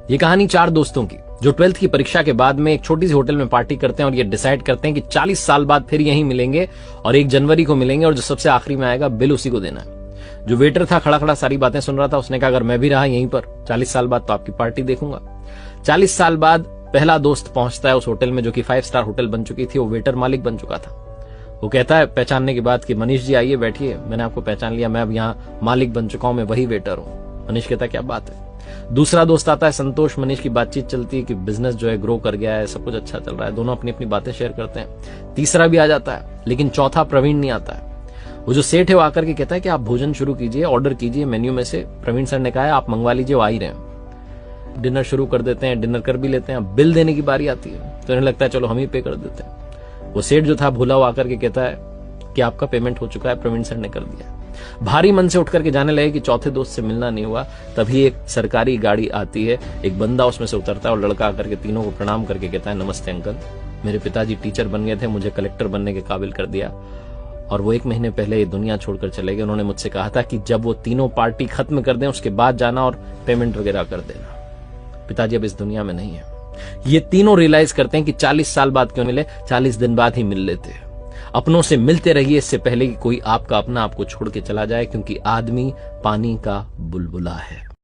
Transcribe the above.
ये कहानी 4 दोस्तों की जो 12th की परीक्षा के बाद में एक छोटी सी होटल में पार्टी करते हैं और ये डिसाइड करते हैं कि 40 साल बाद फिर यहीं मिलेंगे और 1 जनवरी को मिलेंगे और जो सबसे आखिरी में आएगा बिल उसी को देना है। जो वेटर था खड़ा खड़ा सारी बातें सुन रहा था, उसने कहा अगर मैं भी रहा यहीं पर 40 साल बाद तो आपकी पार्टी देखूंगा। 40 साल बाद पहला दोस्त पहुंचता है उस होटल में जो कि 5 स्टार होटल बन चुकी थी। वो वेटर मालिक बन चुका था। वो कहता है पहचानने के बाद कि मनीष जी आइए बैठिए, मैंने आपको पहचान लिया, मैं अब यहाँ मालिक बन चुका हूं, मैं वही वेटर हूं। मनीष कहता है क्या बात है। दूसरा दोस्त आता है संतोष। मनीष की बातचीत चलती है कि बिजनेस जो है ग्रो कर गया है, सब कुछ अच्छा चल रहा है, दोनों अपनी अपनी बातें शेयर करते हैं। तीसरा भी आ जाता है, लेकिन चौथा प्रवीण नहीं आता है। वो जो सेठ है वो आकर के कहता है कि आप भोजन शुरू कीजिए, ऑर्डर कीजिए मेन्यू में से। प्रवीण सर ने कहा है आप मंगवा लीजिए, वो आ ही रहे हैं। डिनर शुरू कर देते हैं, डिनर कर भी लेते हैं। बिल देने की बारी आती है तो इन्हें लगता है चलो हम ही पे कर देते हैं। वो सेठ जो था भूला वो आकर के कहता है कि आपका पेमेंट हो चुका है, प्रवीण सर ने कर दिया। भारी मन से उठ करके जाने लगे कि चौथे दोस्त से मिलना नहीं हुआ। तभी एक सरकारी गाड़ी आती है, एक बंदा उसमें से उतरता है और लड़का आकर के तीनों को प्रणाम करके कहता है नमस्ते अंकल, मेरे पिताजी टीचर बन गए थे, मुझे कलेक्टर बनने के काबिल कर दिया और वो 1 महीने पहले ये दुनिया छोड़कर चले गए। उन्होंने मुझसे कहा था कि जब वो तीनों पार्टी खत्म कर दें उसके बाद जाना और पेमेंट वगैरह कर देना। पिताजी अब इस दुनिया में नहीं है। ये तीनों रियलाइज करते हैं कि 40 साल बाद क्यों मिले, 40 दिन बाद ही मिल लेते हैं। अपनों से मिलते रहिए इससे पहले कि कोई आपका अपना आपको छोड़ के चला जाए, क्योंकि आदमी पानी का बुलबुला है।